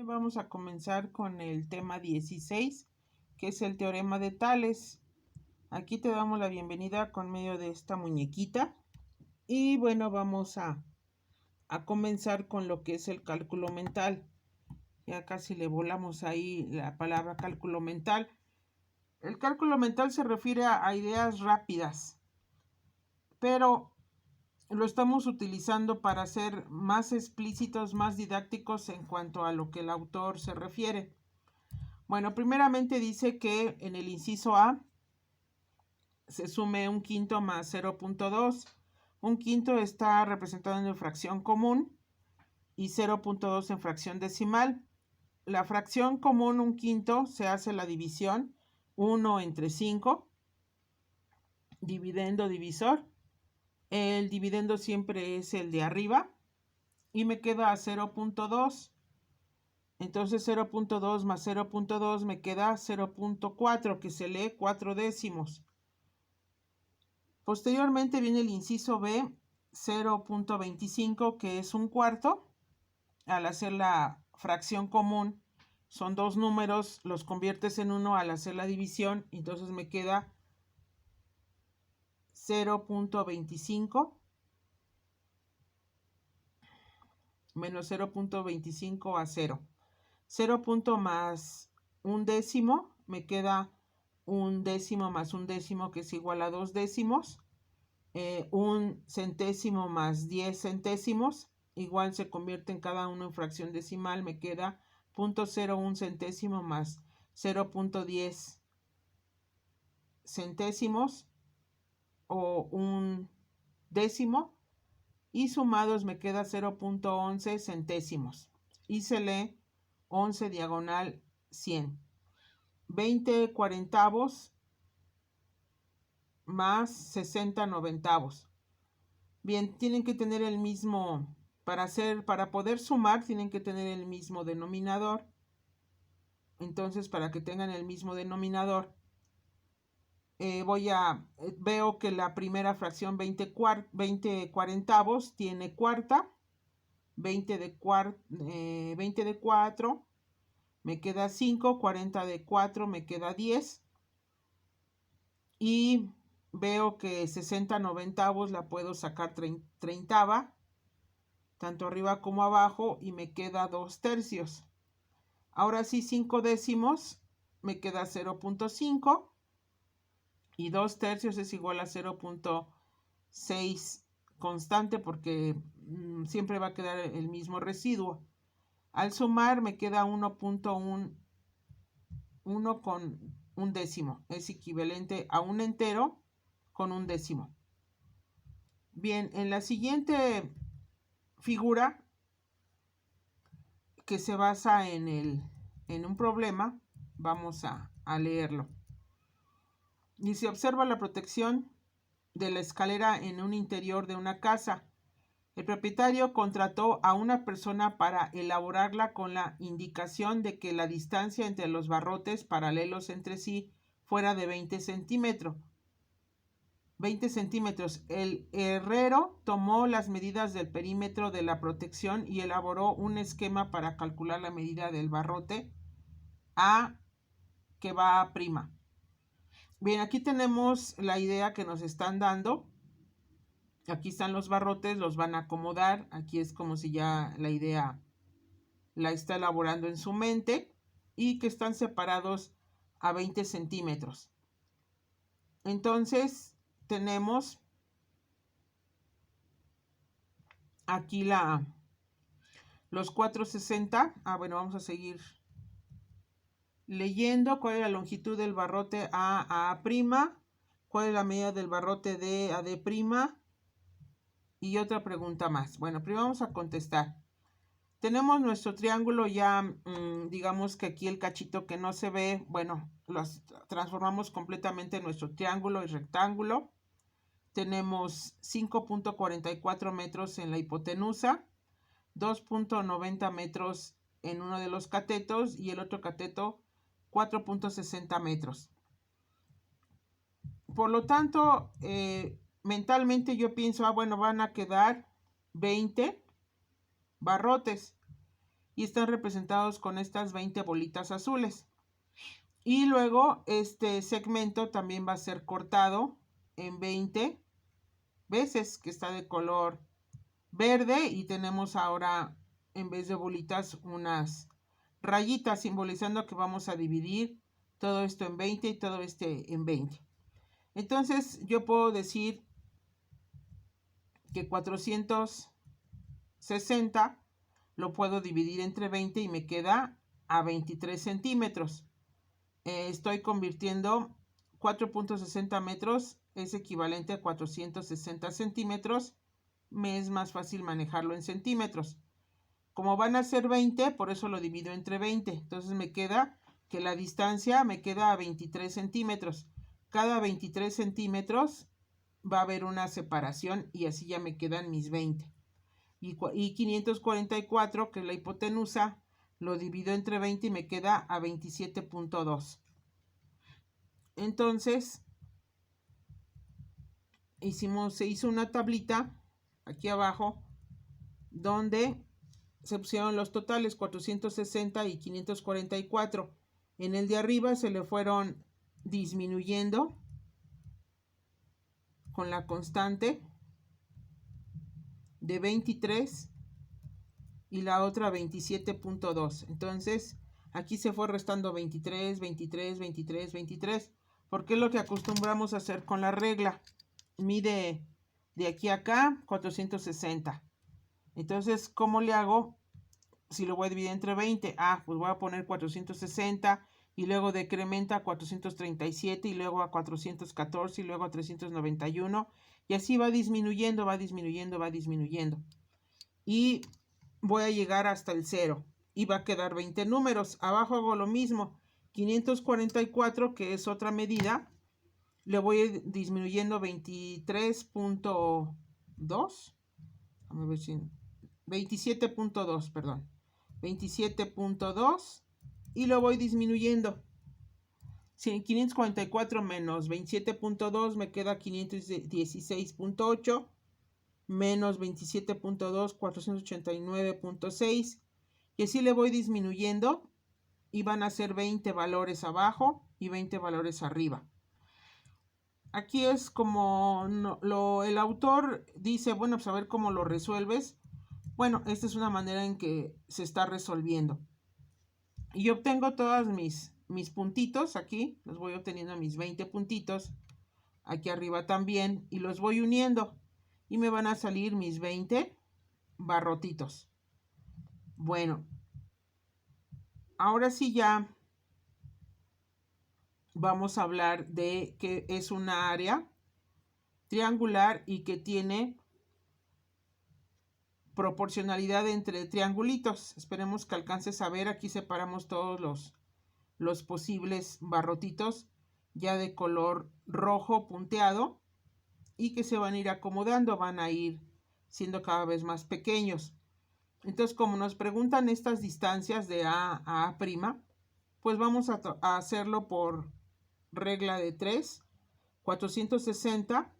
Vamos a comenzar con el tema 16, que es el teorema de Tales. Aquí te damos la bienvenida con medio de esta muñequita. Y bueno, vamos a comenzar con lo que es el cálculo mental. Ya casi le volamos ahí la palabra cálculo mental. El cálculo mental se refiere a ideas rápidas, pero lo estamos utilizando para ser más explícitos, más didácticos en cuanto a lo que el autor se refiere. Bueno, primeramente dice que en el inciso A se sume un quinto más 0.2. Un quinto está representado en fracción común y 0.2 en fracción decimal. La fracción común, un quinto, se hace la división 1 entre 5, dividendo, divisor. El dividendo siempre es el de arriba y me queda 0.2. Entonces 0.2 más 0.2 me queda 0.4, que se lee 4 décimos. Posteriormente viene el inciso B, 0.25, que es un cuarto. Al hacer la fracción común, son dos números, los conviertes en uno al hacer la división, entonces me queda 0.25 menos 0.25 a 0. 0 más un décimo, me queda un décimo más un décimo, que es igual a 2 décimos. Un centésimo más 10 centésimos, igual se convierte en cada uno en fracción decimal, me queda 0.01 centésimo más 0.10 centésimos o un décimo, y sumados me queda 0.11 centésimos y se lee 11 diagonal 100. 20 cuarentavos más 60 noventavos. Bien, tienen que tener el mismo, para poder sumar, tienen que tener el mismo denominador. Entonces, para que tengan el mismo denominador, veo que la primera fracción 20 cuarentavos tiene cuarta, 20 de 4, me queda 5, 40 de 4 me queda 10, y veo que 60 noventavos la puedo sacar treintava, tanto arriba como abajo, y me queda 2 tercios. Ahora sí, 5 décimos me queda 0.5 y 2 tercios es igual a 0.6 constante, porque siempre va a quedar el mismo residuo. Al sumar me queda 1.1 con un décimo, es equivalente a un entero con un décimo. Bien, en la siguiente figura, que se basa en un problema, vamos a leerlo. Y se observa la protección de la escalera en un interior de una casa. El propietario contrató a una persona para elaborarla con la indicación de que la distancia entre los barrotes paralelos entre sí fuera de 20 centímetros. El herrero tomó las medidas del perímetro de la protección y elaboró un esquema para calcular la medida del barrote A, que va a prima. Bien, aquí tenemos la idea que nos están dando. Aquí están los barrotes, los van a acomodar. Aquí es como si ya la idea la está elaborando en su mente, y que están separados a 20 centímetros. Entonces tenemos aquí los 460. Bueno, vamos a seguir leyendo. ¿Cuál es la longitud del barrote A a prima? ¿Cuál es la medida del barrote D a D prima? Y otra pregunta más. Bueno, primero vamos a contestar. Tenemos nuestro triángulo ya, digamos que aquí el cachito que no se ve, bueno, los transformamos completamente en nuestro triángulo y rectángulo. Tenemos 5.44 metros en la hipotenusa, 2.90 metros en uno de los catetos y el otro cateto 4.60 metros. Por lo tanto, mentalmente yo pienso, bueno, van a quedar 20 barrotes. y están representados con estas 20 bolitas azules. Y luego este segmento también va a ser cortado en 20 veces, que está de color verde, y tenemos ahora en vez de bolitas unas rayitas simbolizando que vamos a dividir todo esto en 20 y todo este en 20. Entonces yo puedo decir que 460 lo puedo dividir entre 20 y me queda a 23 centímetros. Estoy convirtiendo 4.60 metros, es equivalente a 460 centímetros. Me es más fácil manejarlo en centímetros. Como van a ser 20, por eso lo divido entre 20. Entonces me queda que la distancia me queda a 23 centímetros. Cada 23 centímetros va a haber una separación y así ya me quedan mis 20. Y 544, que es la hipotenusa, lo divido entre 20 y me queda a 27.2. Entonces, se hizo una tablita aquí abajo donde se pusieron los totales 460 y 544. En el de arriba se le fueron disminuyendo con la constante de 23 y la otra 27.2. Entonces aquí se fue restando 23, 23, 23, 23, porque es lo que acostumbramos a hacer con la regla. Mide de aquí a acá 460. Entonces, ¿cómo le hago si lo voy a dividir entre 20? Pues voy a poner 460 y luego decrementa a 437 y luego a 414 y luego a 391 y así va disminuyendo, va disminuyendo, va disminuyendo. Y voy a llegar hasta el 0 y va a quedar 20 números. Abajo hago lo mismo, 544, que es otra medida, le voy disminuyendo 23.2, a ver si 27.2, perdón, 27.2 y lo voy disminuyendo. Si 544 menos 27.2 me queda 516.8 menos 27.2, 489.6 y así le voy disminuyendo y van a ser 20 valores abajo y 20 valores arriba. Aquí es como el autor dice, bueno, pues a ver cómo lo resuelves. Bueno, esta es una manera en que se está resolviendo. Y yo obtengo todos mis puntitos aquí, los voy obteniendo mis 20 puntitos, aquí arriba también, y los voy uniendo. Y me van a salir mis 20 barrotitos. Bueno, ahora sí ya vamos a hablar de que es una área triangular y que tiene proporcionalidad entre triangulitos. Esperemos que alcances a ver. Aquí separamos todos los posibles barrotitos ya de color rojo punteado y que se van a ir acomodando, van a ir siendo cada vez más pequeños. Entonces, como nos preguntan estas distancias de A a A', pues vamos a hacerlo por regla de 3. 460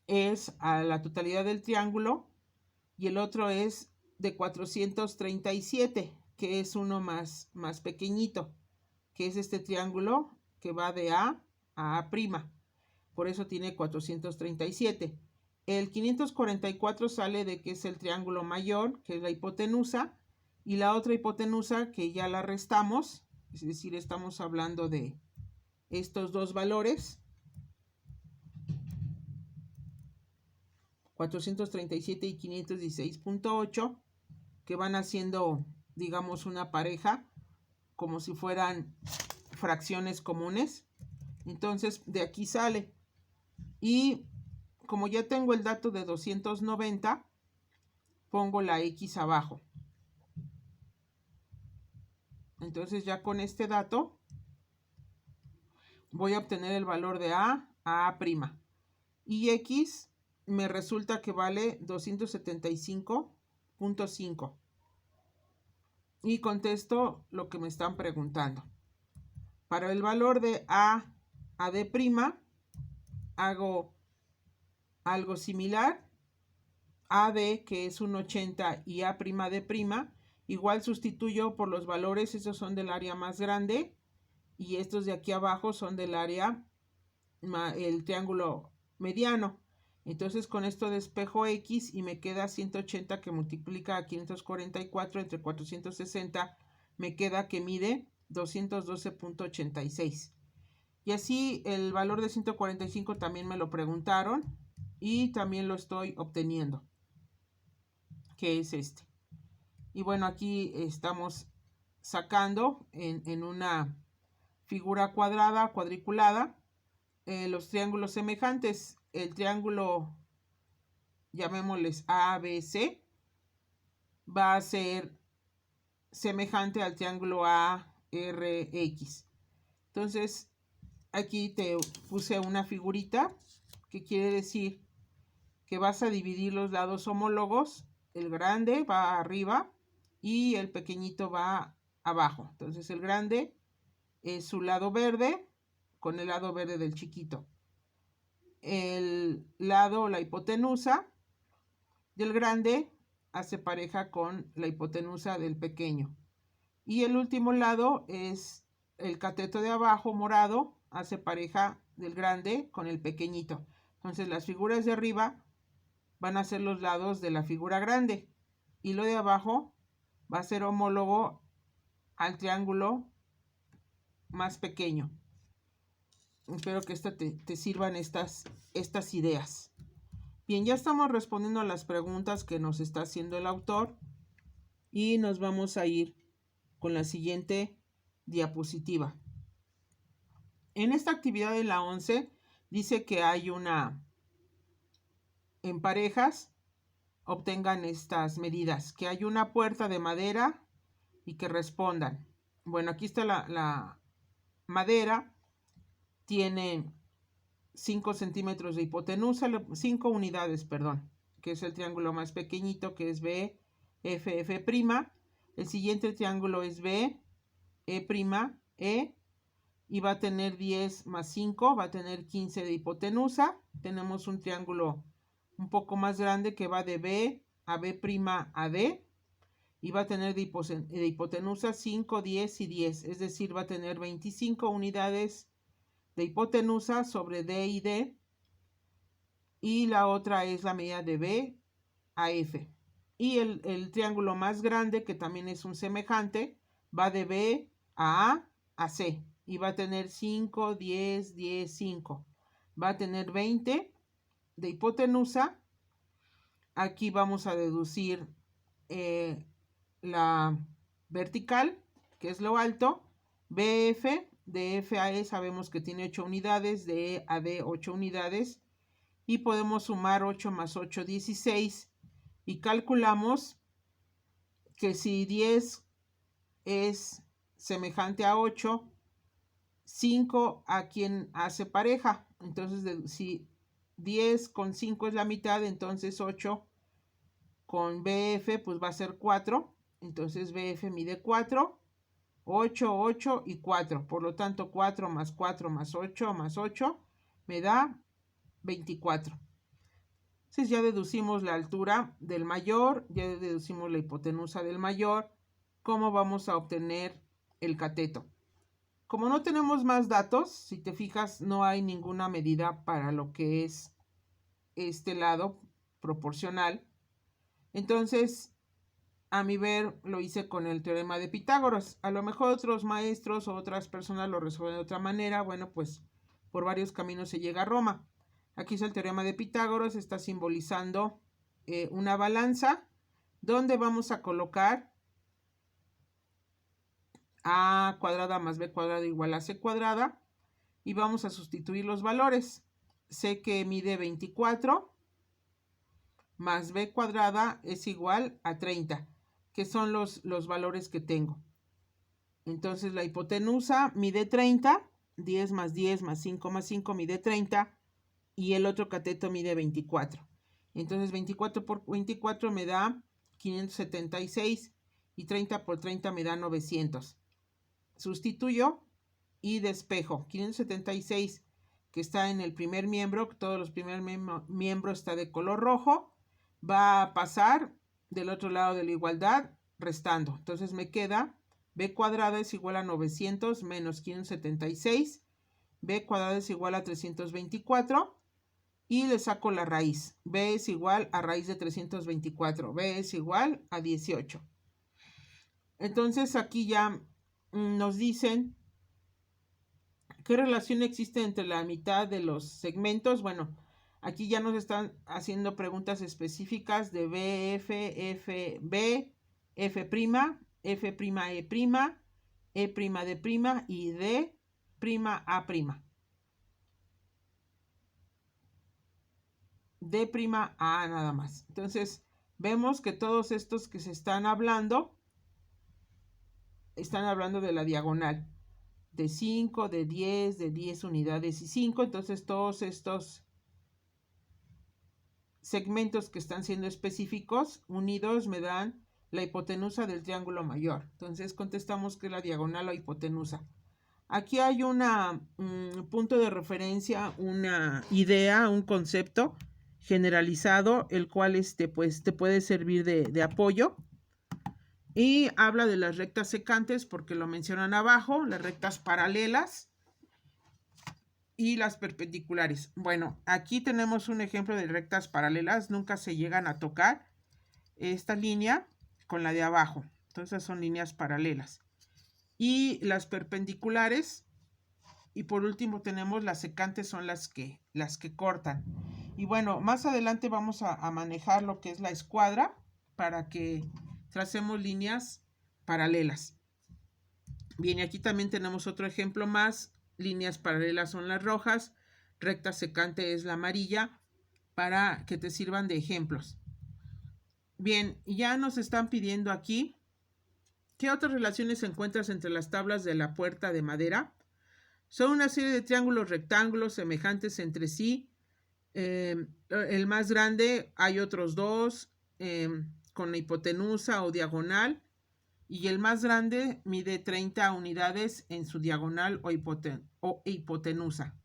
es a la totalidad del triángulo y el otro es de 437, que es uno más pequeñito, que es este triángulo que va de A a A'. Por eso tiene 437. El 544 sale de que es el triángulo mayor, que es la hipotenusa, y la otra hipotenusa que ya la restamos, es decir, estamos hablando de estos dos valores, 437 y 516.8, que van haciendo, digamos, una pareja, como si fueran fracciones comunes. Entonces, de aquí sale. Y como ya tengo el dato de 290, pongo la X abajo. Entonces ya con este dato voy a obtener el valor de A a A'. Y X me resulta que vale 275.5. Y contesto lo que me están preguntando. Para el valor de A a D', hago algo similar. AD, que es un 80, y A' D', Igual sustituyo por los valores, esos son del área más grande y estos de aquí abajo son del área, el triángulo mediano. Entonces con esto despejo X y me queda 180 que multiplica a 544 entre 460, me queda que mide 212.86. Y así el valor de 145 también me lo preguntaron y también lo estoy obteniendo, que es este. Y bueno, aquí estamos sacando en una figura cuadrada, cuadriculada, los triángulos semejantes. El triángulo, llamémosles ABC, va a ser semejante al triángulo ARX. Entonces, aquí te puse una figurita que quiere decir que vas a dividir los lados homólogos. El grande va arriba y el pequeñito va abajo. Entonces el grande es su lado verde con el lado verde del chiquito. El lado, la hipotenusa del grande hace pareja con la hipotenusa del pequeño. Y el último lado es el cateto de abajo morado, hace pareja del grande con el pequeñito. Entonces las figuras de arriba van a ser los lados de la figura grande y lo de abajo va a ser homólogo al triángulo más pequeño. Espero que te sirvan estas ideas. Bien, ya estamos respondiendo a las preguntas que nos está haciendo el autor y nos vamos a ir con la siguiente diapositiva. En esta actividad de la 11 dice que hay en parejas obtengan estas medidas, que hay una puerta de madera y que respondan. Bueno, aquí está la madera, tiene 5 centímetros de hipotenusa, 5 unidades, perdón, que es el triángulo más pequeñito, que es B, F, F'. El siguiente triángulo es B, E', E, y va a tener 10 más 5, va a tener 15 de hipotenusa. Tenemos un triángulo un poco más grande que va de B a B' a D, y va a tener de hipotenusa 5, 10 y 10, es decir, va a tener 25 unidades de hipotenusa sobre D y D, y la otra es la medida de B a F. Y el triángulo más grande, que también es un semejante, va de B a C, y va a tener 5, 10, 10, 5. Va a tener 20 de hipotenusa. Aquí vamos a deducir la vertical, que es lo alto. BF, de F a E sabemos que tiene 8 unidades, de E a D 8 unidades, y podemos sumar 8 más 8, 16, y calculamos que si 10 es semejante a 8, 5 a quien hace pareja. Entonces, si 10 con 5 es la mitad, entonces 8 con BF pues va a ser 4. Entonces BF mide 4, 8, 8 y 4. Por lo tanto, 4 más 4 más 8 más 8 me da 24. Entonces ya deducimos la altura del mayor, ya deducimos la hipotenusa del mayor. ¿Cómo vamos a obtener el cateto? Como no tenemos más datos, si te fijas, no hay ninguna medida para lo que es este lado proporcional. Entonces, a mi ver, lo hice con el teorema de Pitágoras. A lo mejor otros maestros o otras personas lo resuelven de otra manera. Bueno, pues por varios caminos se llega a Roma. Aquí es el teorema de Pitágoras, está simbolizando una balanza donde vamos a colocar a cuadrada más b cuadrada igual a c cuadrada y vamos a sustituir los valores. Sé que mide 24 más b cuadrada es igual a 30, que son los valores que tengo. Entonces la hipotenusa mide 30, 10 más 10 más 5 más 5 mide 30, y el otro cateto mide 24. Entonces 24 por 24 me da 576 y 30 por 30 me da 900. Sustituyo y despejo. 576 que está en el primer miembro, todos los primeros miembros está de color rojo, va a pasar del otro lado de la igualdad restando. Entonces me queda b cuadrada es igual a 900 menos 576. B cuadrada es igual a 324. Y le saco la raíz. B es igual a raíz de 324. B es igual a 18. Entonces aquí ya nos dicen qué relación existe entre la mitad de los segmentos. Bueno, aquí ya nos están haciendo preguntas específicas de B, F, F, B, F', F', E', E' D' y D', A'. D' A nada más. Entonces, vemos que todos estos que se están hablando de la diagonal. De 5, de 10 unidades y 5. Entonces, todos estos segmentos que están siendo específicos, unidos, me dan la hipotenusa del triángulo mayor. Entonces, contestamos que es la diagonal o hipotenusa. Aquí hay un punto de referencia, una idea, un concepto generalizado, el cual pues, te puede servir de apoyo. Y habla de las rectas secantes porque lo mencionan abajo, las rectas paralelas y las perpendiculares. Bueno, aquí tenemos un ejemplo de rectas paralelas, nunca se llegan a tocar esta línea con la de abajo. Entonces son líneas paralelas. Y las perpendiculares, y por último tenemos las secantes, son las que cortan. Y bueno, más adelante vamos a manejar lo que es la escuadra para que tracemos líneas paralelas. Bien, y aquí también tenemos otro ejemplo más. Líneas paralelas son las rojas, recta secante es la amarilla, para que te sirvan de ejemplos. Bien, ya nos están pidiendo aquí, ¿qué otras relaciones encuentras entre las tablas de la puerta de madera? Son una serie de triángulos rectángulos semejantes entre sí. El más grande, hay otros dos con la hipotenusa o diagonal, y el más grande mide 30 unidades en su diagonal o hipotenusa.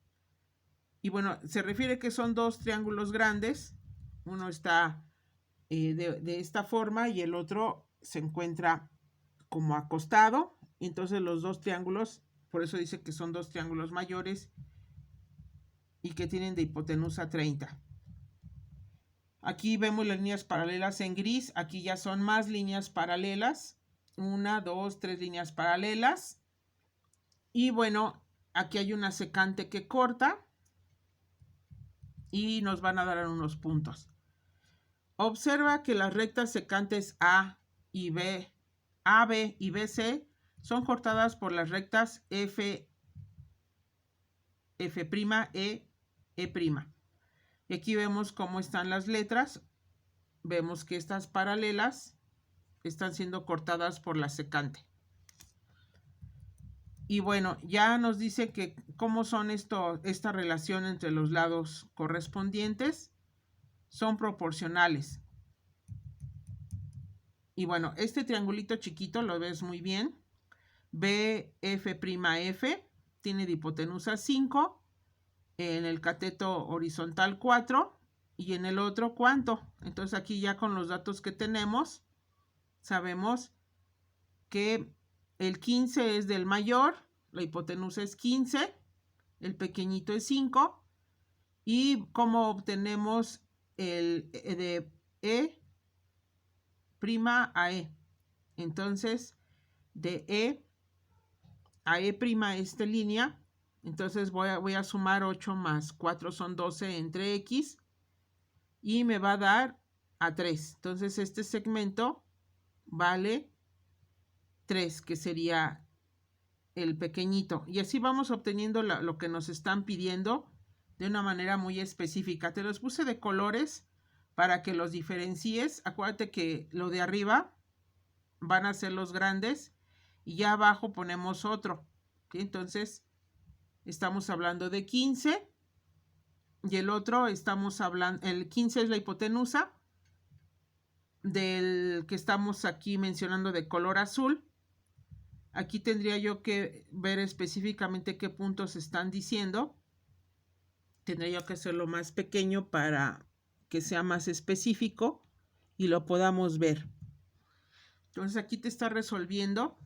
Y bueno, se refiere que son dos triángulos grandes. Uno está de esta forma y el otro se encuentra como acostado. Entonces los dos triángulos, por eso dice que son dos triángulos mayores y que tienen de hipotenusa 30. Aquí vemos las líneas paralelas en gris. Aquí ya son más líneas paralelas. 1, 2, 3 líneas paralelas. Y bueno, aquí hay una secante que corta y nos van a dar unos puntos. Observa que las rectas secantes A y B, AB y BC son cortadas por las rectas F, F', E, E'. Y aquí vemos cómo están las letras. Vemos que estas paralelas están siendo cortadas por la secante. Y bueno, ya nos dice que cómo son esta relación entre los lados correspondientes. Son proporcionales. Y bueno, este triangulito chiquito lo ves muy bien. BF', F tiene de hipotenusa 5. En el cateto horizontal 4. Y en el otro, ¿cuánto? Entonces aquí ya con los datos que tenemos, sabemos que el 15 es del mayor, la hipotenusa es 15, el pequeñito es 5. ¿Y cómo obtenemos el de E' a E? Entonces, de E a E' esta línea, entonces voy a sumar 8 más 4 son 12 entre X y me va a dar a 3. Entonces, este segmento vale 3, que sería el pequeñito. Y así vamos obteniendo lo que nos están pidiendo de una manera muy específica. Te los puse de colores para que los diferencies. Acuérdate que lo de arriba van a ser los grandes y ya abajo ponemos otro. ¿Sí? Entonces, estamos hablando de 15 y el otro estamos hablando, el 15 es la hipotenusa del que estamos aquí mencionando de color azul. Aquí tendría yo que ver específicamente qué puntos están diciendo. Tendría yo que hacerlo más pequeño para que sea más específico y lo podamos ver. Entonces aquí te está resolviendo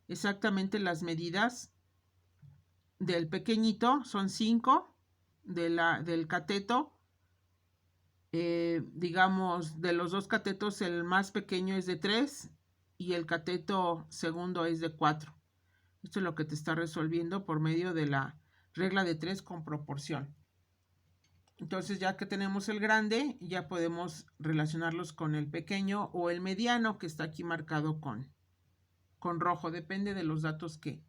exactamente las medidas del pequeñito, son 5, del cateto. Digamos, de los dos catetos, el más pequeño es de 3 y el cateto segundo es de 4. Esto es lo que te está resolviendo por medio de la regla de 3 con proporción. Entonces, ya que tenemos el grande, ya podemos relacionarlos con el pequeño o el mediano, que está aquí marcado con rojo. Depende de los datos que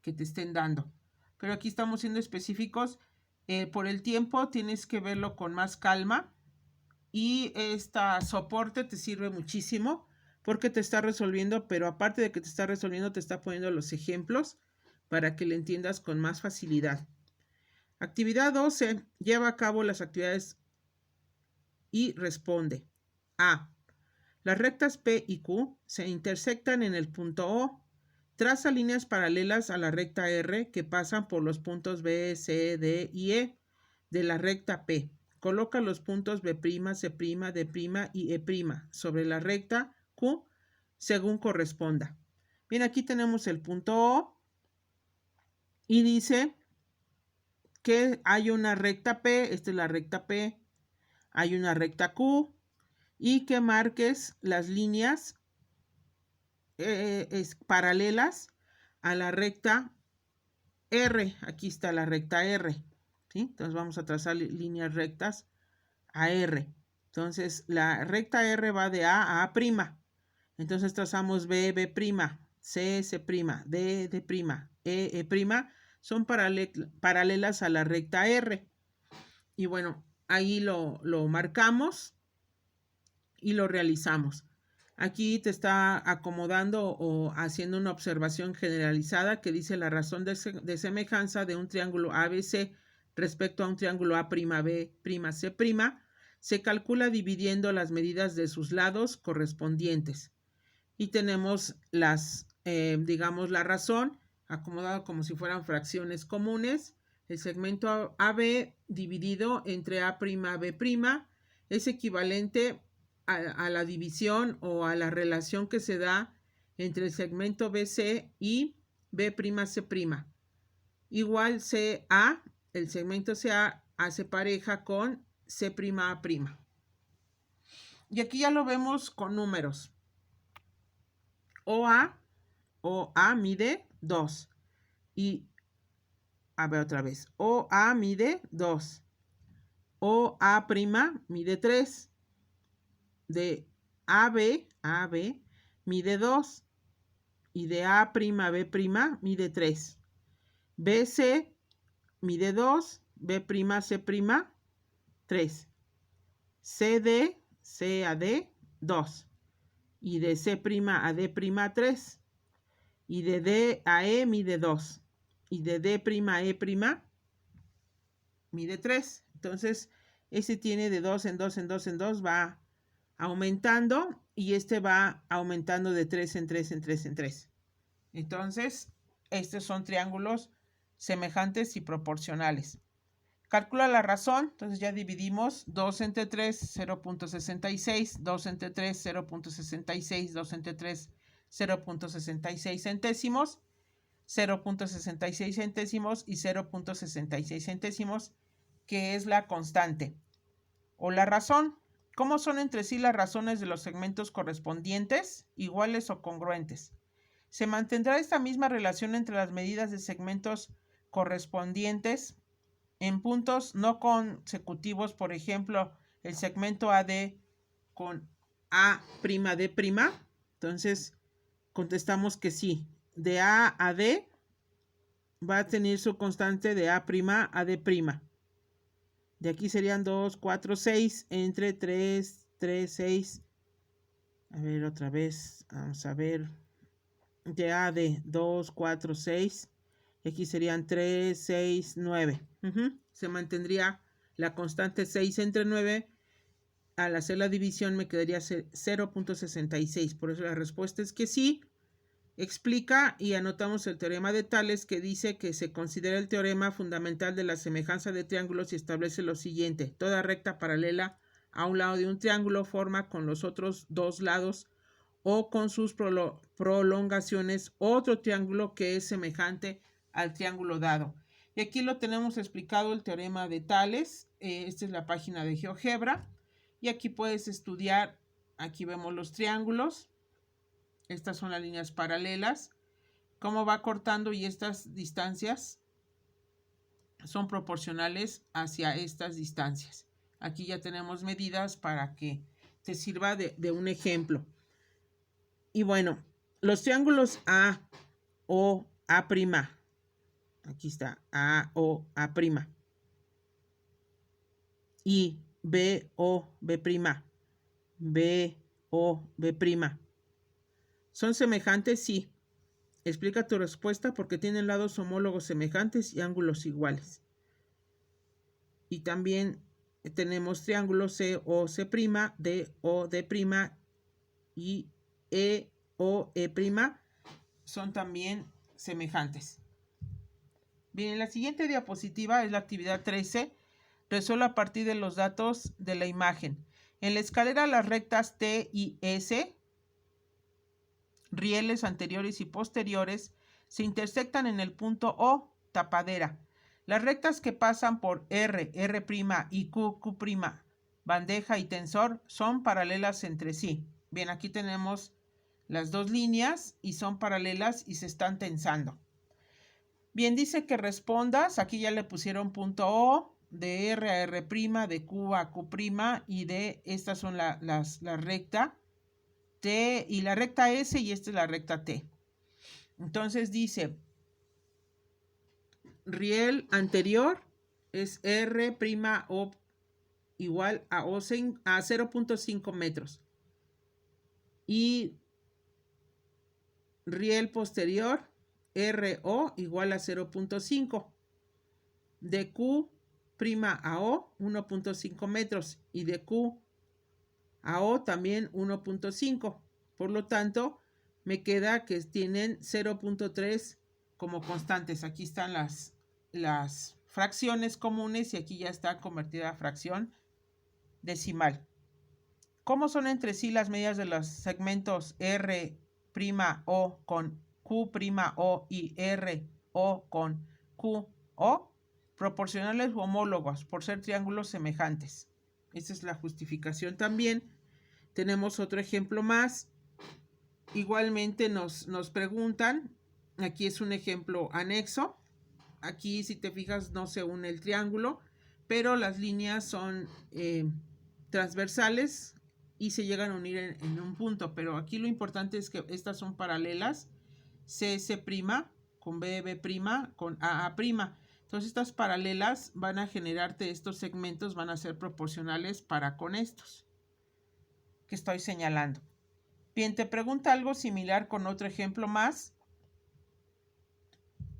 te estén dando. Pero aquí estamos siendo específicos. Por el tiempo tienes que verlo con más calma. Y esta soporte te sirve muchísimo porque te está resolviendo, pero aparte de que te está resolviendo, te está poniendo los ejemplos para que le entiendas con más facilidad. Actividad 12. Lleva a cabo las actividades y responde. A. Las rectas P y Q se intersectan en el punto O. Traza líneas paralelas a la recta R que pasan por los puntos B, C, D y E de la recta P. Coloca los puntos B', C', D' y E' sobre la recta Q según corresponda. Bien, aquí tenemos el punto O y dice que hay una recta P, esta es la recta P, hay una recta Q y que marques las líneas paralelas a la recta R. Aquí está la recta R, ¿sí? Entonces vamos a trazar líneas rectas a R. Entonces la recta R va de A a A'. Entonces trazamos B, B', C, C', D, D', E'. Son paralelas a la recta R. Y bueno, ahí lo marcamos y lo realizamos. Aquí te está acomodando o haciendo una observación generalizada que dice la razón de semejanza de un triángulo ABC respecto a un triángulo A'B', C', se calcula dividiendo las medidas de sus lados correspondientes. Y tenemos digamos, la razón acomodado como si fueran fracciones comunes. El segmento AB dividido entre A'B' es equivalente a la división o a la relación que se da entre el segmento BC y B'C'. Igual CA, el segmento CA hace pareja con C'A'. Y aquí ya lo vemos con números. OA mide 2. Y, a ver otra vez, OA mide 2. OA' mide 3. De AB mide 2 y de A'B' mide 3. BC mide 2, B'C', 3. CD, CAD, 2. Y de C' a D', 3. Y de D a E mide 2. Y de D' a E' mide 3. Entonces, ese tiene de 2 en 2 en 2 en 2, va aumentando y este va aumentando de 3 en 3 en 3 en 3. Entonces, estos son triángulos semejantes y proporcionales. Calcula la razón, entonces ya dividimos 2 entre 3, 0.66, 2 entre 3, 0.66, 2 entre 3, 0.66 centésimos, 0.66 centésimos y 0.66 centésimos, que es la constante. O la razón. ¿Cómo son entre sí las razones de los segmentos correspondientes, iguales o congruentes? Se mantendrá esta misma relación entre las medidas de segmentos correspondientes en puntos no consecutivos, por ejemplo, el segmento AD con A'D'. Entonces, contestamos que sí. De A a D va a tener su constante de A' a D'. De aquí serían 2, 4, 6, entre 3, 3, 6. A ver, otra vez, vamos a ver. De A de 2, 4, 6. Y aquí serían 3, 6, 9. Se mantendría la constante 6 entre 9. Al hacer la división me quedaría 0.66. Por eso la respuesta es que sí. Explica y anotamos el teorema de Tales, que dice que se considera el teorema fundamental de la semejanza de triángulos y establece lo siguiente: toda recta paralela a un lado de un triángulo forma con los otros dos lados o con sus prolongaciones otro triángulo que es semejante al triángulo dado. Y aquí lo tenemos explicado el teorema de Tales. Esta es la página de GeoGebra. Y aquí puedes estudiar, aquí vemos los triángulos. Estas son las líneas paralelas. Cómo va cortando y estas distancias son proporcionales hacia estas distancias. Aquí ya tenemos medidas para que te sirva de un ejemplo. Y bueno, los triángulos A, O, A'. Aquí está, A, O, A'. Y B, O, B'. B, O, B'. ¿Son semejantes? Sí. Explica tu respuesta porque tienen lados homólogos semejantes y ángulos iguales. Y también tenemos triángulos C, O, C', D, O, D' y E, O, E'. Son también semejantes. Bien, en la siguiente diapositiva es la actividad 13. Resuelve a partir de los datos de la imagen. En la escalera las rectas T y S, rieles anteriores y posteriores, se intersectan en el punto O, tapadera. Las rectas que pasan por R, R' y Q, Q', bandeja y tensor, son paralelas entre sí. Bien, aquí tenemos las dos líneas y son paralelas y se están tensando. Bien, dice que respondas. Aquí ya le pusieron punto O, de R a R', de Q a Q', y de estas son la recta T y la recta S, y esta es la recta T. Entonces dice, riel anterior es R' O igual a 0.5 metros. Y riel posterior RO igual a 0.5. De Q' a O 1.5 metros y de Q a O también 1.5. Por lo tanto, me queda que tienen 0.3 como constantes. Aquí están las fracciones comunes y aquí ya está convertida a fracción decimal. ¿Cómo son entre sí las medidas de los segmentos R''O con Q''O y RO con QO? Proporcionales o homólogos por ser triángulos semejantes. Esa es la justificación también. Tenemos otro ejemplo más. Igualmente nos preguntan, aquí es un ejemplo anexo. Aquí, si te fijas, no se une el triángulo, pero las líneas son transversales y se llegan a unir en un punto. Pero aquí lo importante es que estas son paralelas. CS' con BB' con AA'. Entonces estas paralelas van a generarte estos segmentos, van a ser proporcionales para con estos que estoy señalando. Bien, te pregunta algo similar con otro ejemplo más.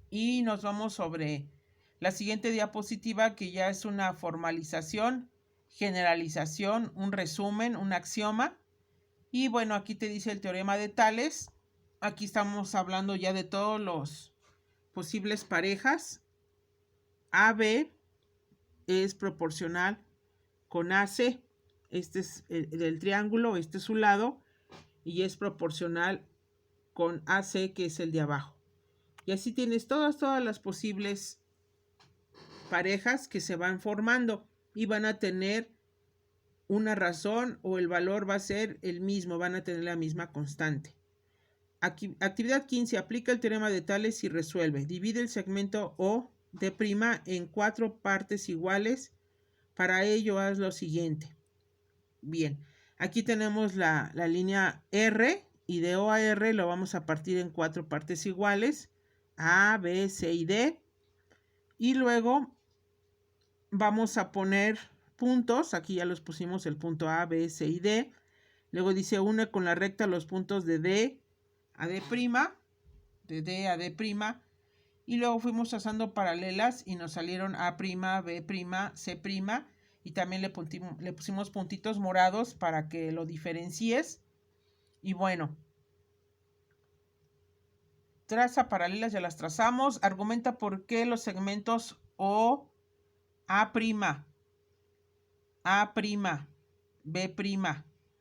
Y nos vamos sobre la siguiente diapositiva, que ya es una formalización, generalización, un resumen, un axioma. Y bueno, aquí te dice el teorema de Tales. Aquí estamos hablando ya de todos los posibles parejas. AB es proporcional con AC. Este es el triángulo, este es su lado, y es proporcional con AC, que es el de abajo. Y así tienes todas las posibles parejas que se van formando y van a tener una razón o el valor va a ser el mismo, van a tener la misma constante. Aquí, actividad 15. Aplica el teorema de Tales y resuelve. Divide el segmento O de' en 4 partes iguales. Para ello haz lo siguiente. Bien, aquí tenemos la línea R y de O a R lo vamos a partir en 4 partes iguales. A, B, C y D. Y luego vamos a poner puntos. Aquí ya los pusimos, el punto A, B, C y D. Luego dice une con la recta los puntos de D a D', de D a D'. Y luego fuimos trazando paralelas y nos salieron A', B', C'. Y también le pusimos puntitos morados para que lo diferencies. Y bueno, traza paralelas, ya las trazamos. Argumenta por qué los segmentos O, A', A', B',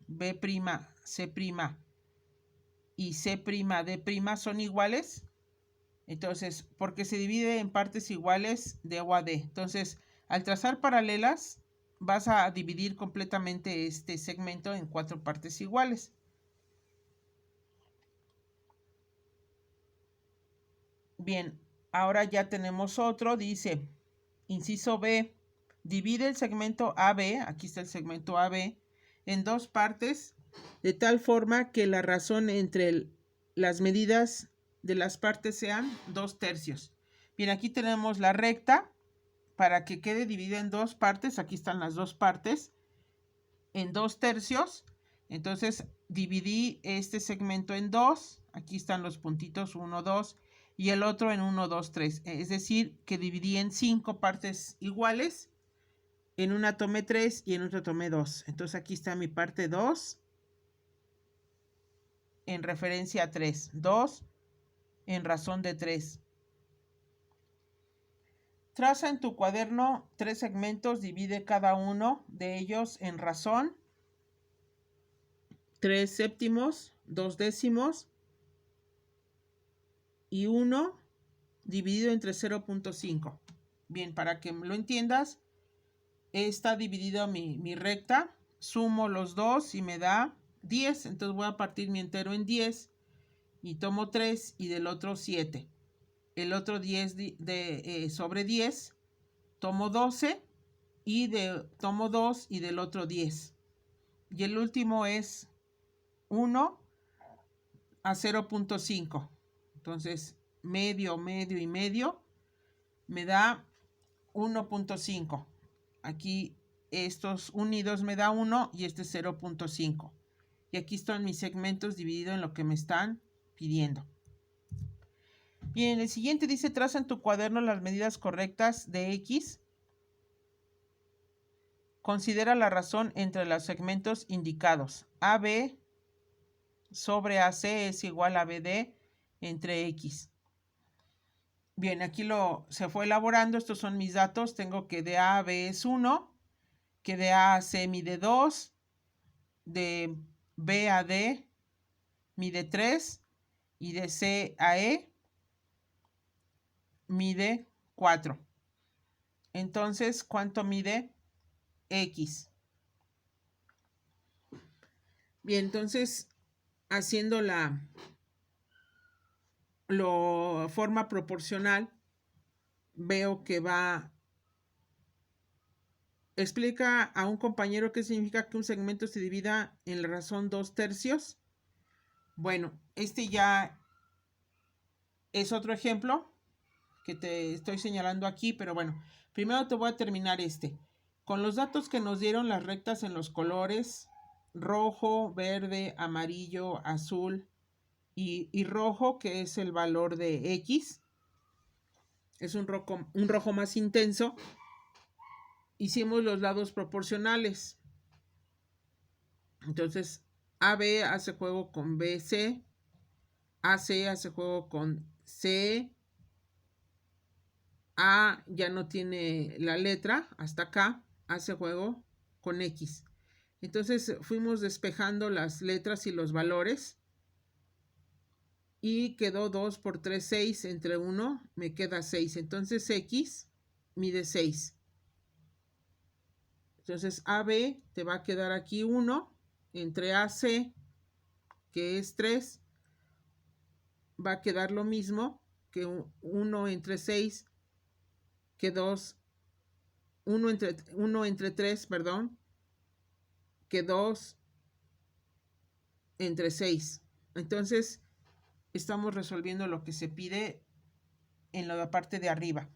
B', C', y C', D' son iguales. Entonces, porque se divide en partes iguales de O a D. Entonces, al trazar paralelas, vas a dividir completamente este segmento en 4 partes iguales. Bien, ahora ya tenemos otro, dice, inciso B, divide el segmento AB, aquí está el segmento AB, en 2 partes, de tal forma que la razón entre las medidas de las partes sean 2/3. Bien, aquí tenemos la recta, para que quede dividida en 2 partes, aquí están las 2 partes, en 2/3. Entonces dividí este segmento en 2, aquí están los puntitos 1, 2, y el otro en 1, 2, 3. Es decir, que dividí en 5 partes iguales, en una tomé 3 y en otra tomé 2. Entonces aquí está mi parte 2 en referencia a 3, 2 en razón de 3. Traza en tu cuaderno 3 segmentos, divide cada uno de ellos en razón, 3 séptimos, 2 décimos y 1 dividido entre 0.5. Bien, para que lo entiendas, está dividido mi recta, sumo los dos y me da 10, entonces voy a partir mi entero en 10 y tomo 3 y del otro 7. El otro 10 sobre 10, tomo 12 y tomo 2 y del otro 10. Y el último es 1 a 0.5. Entonces, medio, medio y medio me da 1.5. Aquí estos unidos me da 1 y este 0.5. Y aquí están mis segmentos divididos en lo que me están pidiendo. Bien, el siguiente dice, traza en tu cuaderno las medidas correctas de X. Considera la razón entre los segmentos indicados. AB sobre AC es igual a BD entre X. Bien, aquí se fue elaborando. Estos son mis datos. Tengo que de A a B es 1, que de A a C mide 2, de B a D mide 3 y de C a E mide 4. Entonces, ¿cuánto mide X? Bien, entonces, haciendo la forma proporcional, veo que explica a un compañero qué significa que un segmento se divida en la razón 2/3. Bueno, este ya es otro ejemplo que te estoy señalando aquí, pero bueno, primero te voy a terminar este. Con los datos que nos dieron las rectas en los colores rojo, verde, amarillo, azul y rojo, que es el valor de X, es un rojo más intenso, hicimos los lados proporcionales. Entonces, AB hace juego con BC, AC hace juego con C, A ya no tiene la letra, hasta acá hace juego con X. Entonces fuimos despejando las letras y los valores y quedó 2 por 3, 6, entre 1 me queda 6. Entonces X mide 6. Entonces AB te va a quedar aquí 1, entre AC, que es 3, va a quedar lo mismo que 1 entre 6, que 2, 1 entre 3, perdón, que 2 entre 6. Entonces, estamos resolviendo lo que se pide en la parte de arriba.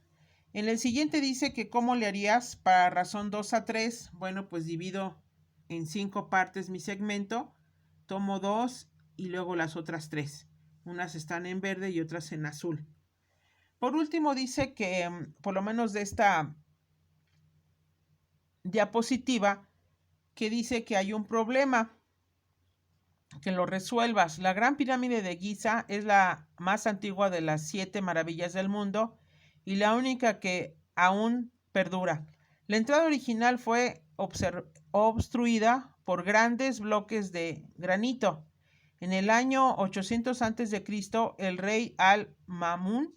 En el siguiente dice que cómo le harías para razón 2 a 3. Bueno, pues divido en 5 partes mi segmento, tomo 2 y luego las otras 3. Unas están en verde y otras en azul. Por último dice que, por lo menos de esta diapositiva, que dice que hay un problema, que lo resuelvas. La Gran Pirámide de Giza es la más antigua de las 7 maravillas del mundo y la única que aún perdura. La entrada original fue obstruida por grandes bloques de granito. En el año 800 a.C., el rey Al-Ma'mún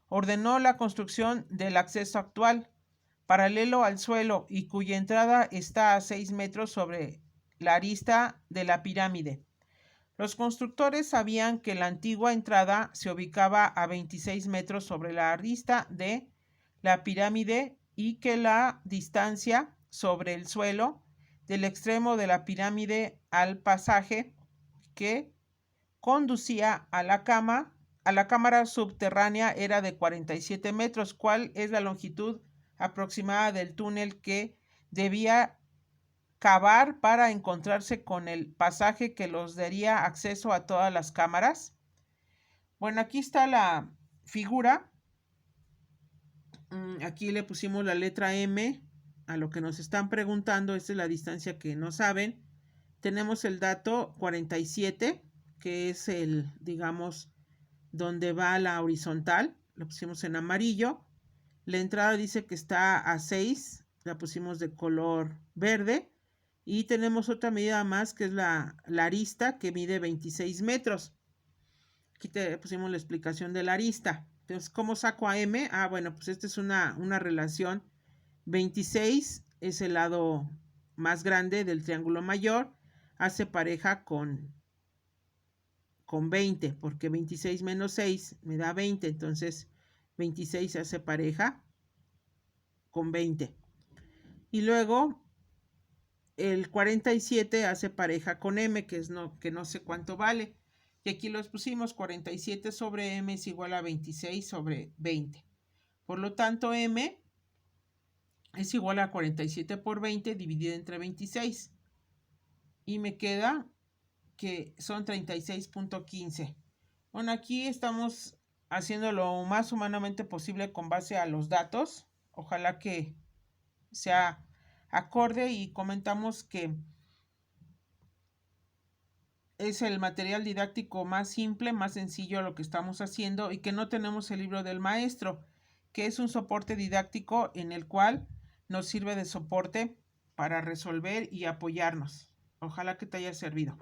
ordenó la construcción del acceso actual, paralelo al suelo y cuya entrada está a 6 metros sobre la arista de la pirámide. Los constructores sabían que la antigua entrada se ubicaba a 26 metros sobre la arista de la pirámide y que la distancia sobre el suelo del extremo de la pirámide al pasaje que conducía a la cámara subterránea era de 47 metros. ¿Cuál es la longitud aproximada del túnel que debía cavar para encontrarse con el pasaje que los daría acceso a todas las cámaras? Bueno, aquí está la figura. Aquí le pusimos la letra M a lo que nos están preguntando. Esta es la distancia que no saben. Tenemos el dato 47, que es el, digamos, donde va la horizontal. Lo pusimos en amarillo. La entrada dice que está a 6. La pusimos de color verde. Y tenemos otra medida más, que es la arista, que mide 26 metros. Aquí te pusimos la explicación de la arista. Entonces, ¿cómo saco a M? Bueno, pues esta es una relación. 26 es el lado más grande del triángulo mayor. Hace pareja con 20, porque 26 menos 6 me da 20. Entonces, 26 hace pareja con 20. Y luego, el 47 hace pareja con M, que no sé cuánto vale. Y aquí los pusimos, 47 sobre M es igual a 26 sobre 20. Por lo tanto, M es igual a 47 por 20 dividido entre 26. Y me queda que son 36.15. Bueno, aquí estamos haciendo lo más humanamente posible con base a los datos. Ojalá que sea acorde, y comentamos que es el material didáctico más simple, más sencillo lo que estamos haciendo, y que no tenemos el libro del maestro, que es un soporte didáctico en el cual nos sirve de soporte para resolver y apoyarnos. Ojalá que te haya servido.